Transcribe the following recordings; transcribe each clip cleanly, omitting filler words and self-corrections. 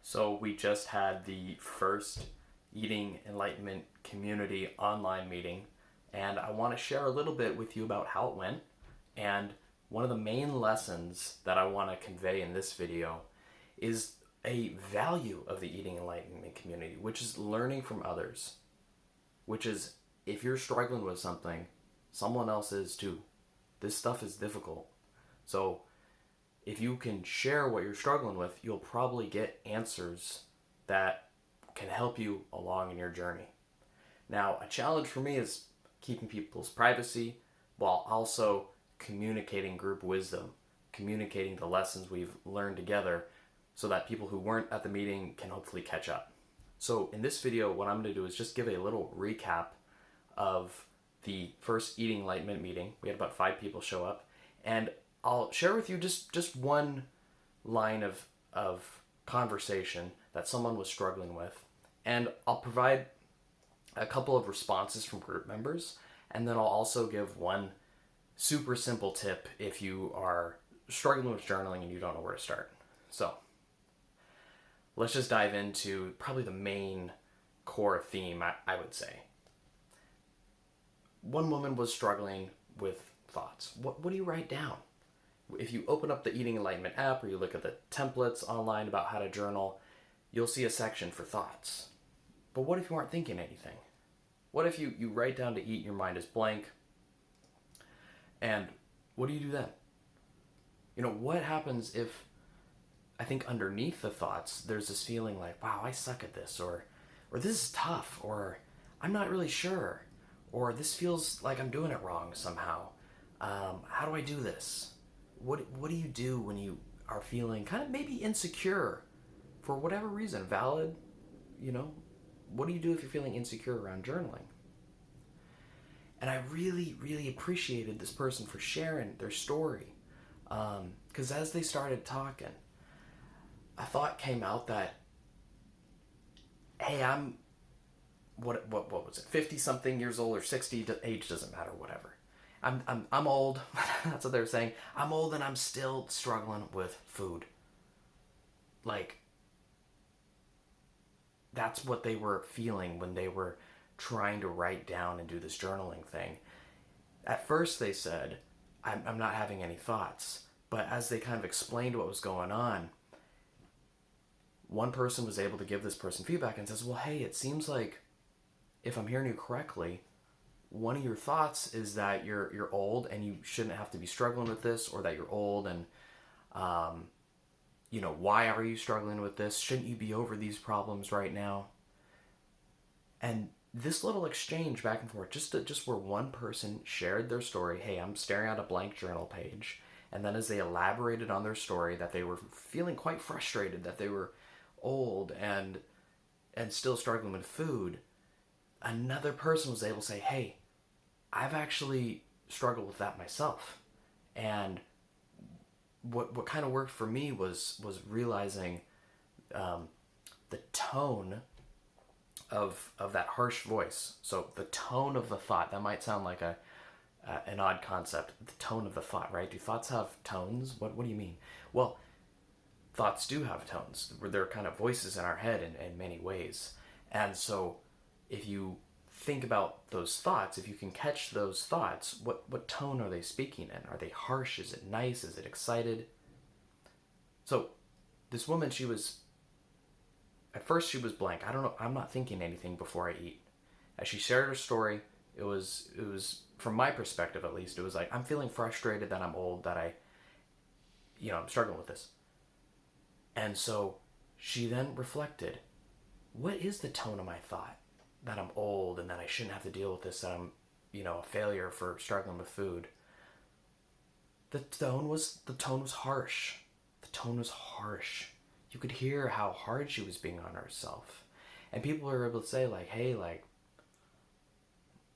So we just had the first Eating Enlightenment Community online meeting, and I want to share a little bit with you about how it went. And one of the main lessons that I want to convey in this video is a value of the Eating Enlightenment Community, which is learning from others, which is if you're struggling with something, someone else is too. This stuff is difficult. So if you can share what you're struggling with, you'll probably get answers that can help you along in your journey. Now, a challenge for me is keeping people's privacy while also communicating group wisdom, communicating the lessons we've learned together so that people who weren't at the meeting can hopefully catch up. So in this video, what I'm going to do is just give a little recap of the first Eating Enlightenment meeting. We had about 5 people show up, and I'll share with you just one line of conversation that someone was struggling with, and I'll provide a couple of responses from group members, and then I'll also give one super simple tip if you are struggling with journaling and you don't know where to start. So let's just dive into probably the main core theme, I would say. One woman was struggling with thoughts. What do you write down? If you open up the Eating Enlightenment app or you look at the templates online about how to journal, you'll see a section for thoughts. But what if you aren't thinking anything? What if you write down to eat, your mind is blank, and what do you do then? What happens if, I think underneath the thoughts, there's this feeling like, wow, I suck at this, or this is tough, or I'm not really sure, or this feels like I'm doing it wrong somehow. How do I do this? What do you do when you are feeling kind of maybe insecure for whatever reason? Valid, what do you do if you're feeling insecure around journaling? And I really, really appreciated this person for sharing their story. Because as they started talking, a thought came out that, hey, I'm, what was it, 50 something years old or 60, age doesn't matter, whatever. I'm old. That's what they were saying. I'm old and I'm still struggling with food. Like, that's what they were feeling when they were trying to write down and do this journaling thing. At first they said, I'm not having any thoughts. But as they kind of explained what was going on, one person was able to give this person feedback and says, well, hey, it seems like, if I'm hearing you correctly, one of your thoughts is that you're old and you shouldn't have to be struggling with this, or that you're old and, why are you struggling with this? Shouldn't you be over these problems right now? And this little exchange back and forth, just where one person shared their story, hey, I'm staring at a blank journal page, and then as they elaborated on their story, that they were feeling quite frustrated, that they were old and still struggling with food, another person was able to say, hey, I've actually struggled with that myself. And what kind of worked for me was realizing the tone of that harsh voice. So the tone of the thought, that might sound like an odd concept, the tone of the thought, right? Do thoughts have tones? What do you mean? Well, thoughts do have tones. They're kind of voices in our head in many ways. And so if you think about those thoughts, if you can catch those thoughts, what tone are they speaking in? Are they harsh? Is it nice? Is it excited? So this woman, at first she was blank. I don't know, I'm not thinking anything before I eat. As she shared her story, it was from my perspective at least, it was like, I'm feeling frustrated that I'm old, that I'm struggling with this. And so she then reflected, what is the tone of my thought? That I'm old and that I shouldn't have to deal with this, that I'm, a failure for struggling with food. The tone was harsh. The tone was harsh. You could hear how hard she was being on herself. And people were able to say, like, hey, like,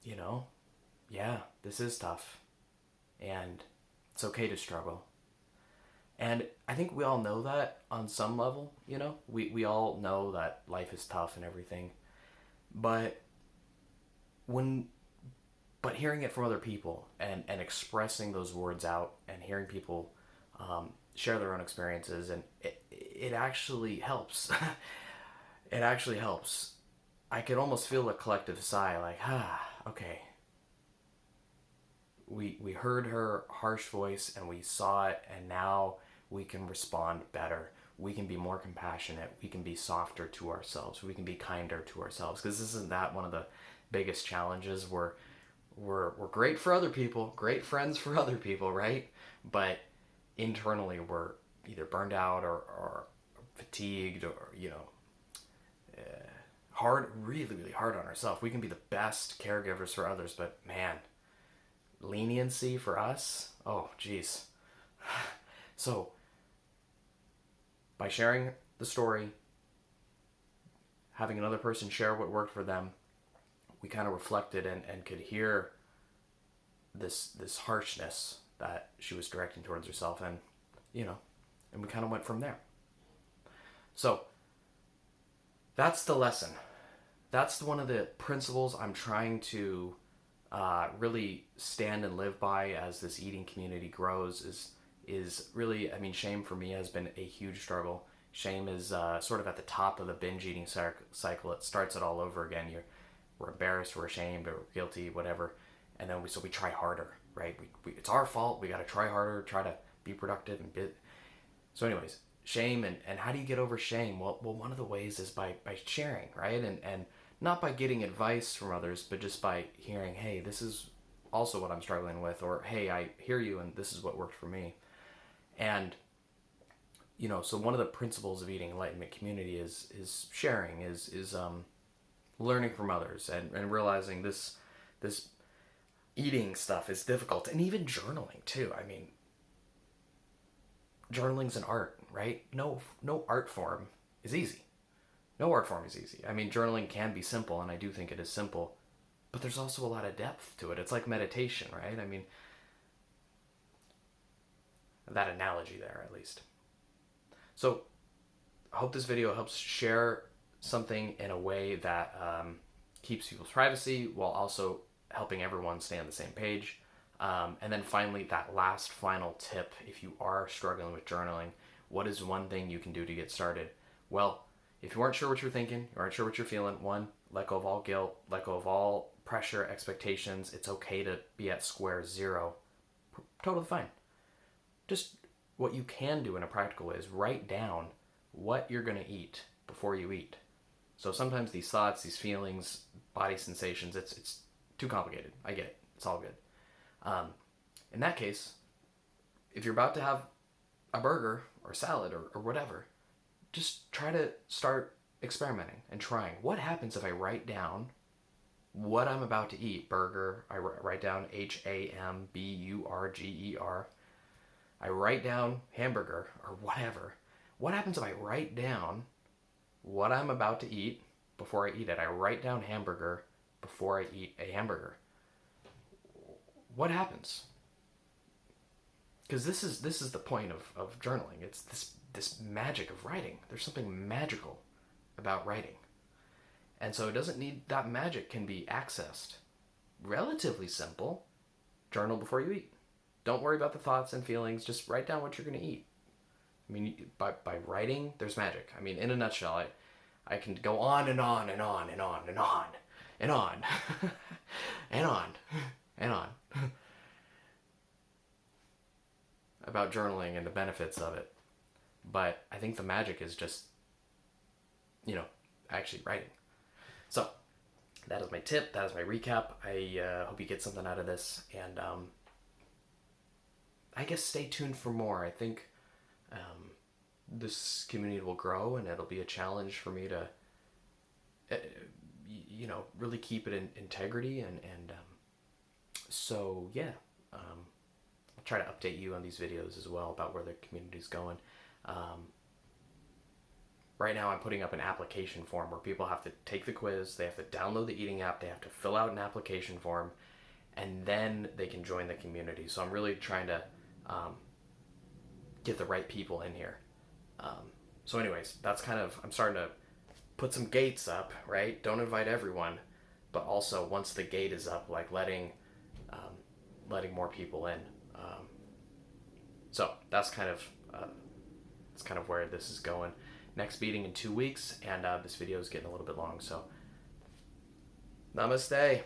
yeah, this is tough. And it's okay to struggle. And I think we all know that on some level, we all know that life is tough and everything. But hearing it from other people and expressing those words out and hearing people share their own experiences, and it actually helps. It actually helps. I could almost feel a collective sigh, like, okay. We heard her harsh voice and we saw it, and now we can respond better. We can be more compassionate. We can be softer to ourselves. We can be kinder to ourselves. Because isn't that one of the biggest challenges? We're great for other people, great friends for other people, right? But internally, we're either burned out or fatigued, or hard, really, really hard on ourselves. We can be the best caregivers for others, but man, leniency for us, oh geez. So by sharing the story, having another person share what worked for them, we kind of reflected and could hear this harshness that she was directing towards herself, and and we kind of went from there. So that's the lesson. That's one of the principles I'm trying to really stand and live by as this eating community grows. Is really, I mean, shame for me has been a huge struggle. Shame is sort of at the top of the binge eating cycle. It starts it all over again. We're embarrassed, we're ashamed, or we're guilty, whatever, and then we try harder, right? It's our fault. We got to try harder, try to be productive So, anyways, shame and how do you get over shame? Well, one of the ways is by sharing, right? And not by getting advice from others, but just by hearing, hey, this is also what I'm struggling with, or hey, I hear you, and this is what worked for me. And so one of the principles of Eating Enlightenment Community is sharing, is learning from others, and realizing this eating stuff is difficult, and even journaling too. I mean, journaling's an art, right? No art form is easy. No art form is easy. I mean, journaling can be simple, and I do think it is simple, but there's also a lot of depth to it. It's like meditation, right? I mean, that analogy there, at least. So I hope this video helps share something in a way that keeps people's privacy while also helping everyone stay on the same page. And then finally, that last final tip, if you are struggling with journaling, what is one thing you can do to get started? Well, if you aren't sure what you're thinking, you aren't sure what you're feeling, one, let go of all guilt, let go of all pressure, expectations. It's okay to be at square zero. Totally fine. Just what you can do in a practical way is write down what you're going to eat before you eat. So sometimes these thoughts, these feelings, body sensations, it's too complicated. I get it. It's all good. In that case, if you're about to have a burger or salad or whatever, just try to start experimenting and trying. What happens if I write down what I'm about to eat? Burger, I write down HAMBURGER. I write down hamburger or whatever. What happens if I write down what I'm about to eat before I eat it? I write down hamburger before I eat a hamburger. What happens? Because this is the point of journaling. It's this magic of writing. There's something magical about writing. And so it doesn't need, that magic can be accessed. Relatively simple. Journal before you eat. Don't worry about the thoughts and feelings. Just write down what you're going to eat. I mean, by writing, there's magic. I mean, in a nutshell, I can go on and on and on and on and on and on and on and on about journaling and the benefits of it. But I think the magic is just, actually writing. So that is my tip. That is my recap. I hope you get something out of this. And I guess stay tuned for more. I think this community will grow, and it'll be a challenge for me to, really keep it in integrity. And so, yeah. I'll try to update you on these videos as well about where the community's going. Right now I'm putting up an application form where people have to take the quiz, they have to download the eating app, they have to fill out an application form, and then they can join the community. So I'm really trying to get the right people in here. So anyways, that's kind of, I'm starting to put some gates up, right? Don't invite everyone, but also once the gate is up, like letting more people in. So that's kind of where this is going. next meeting in 2 weeks, and this video is getting a little bit long, so namaste.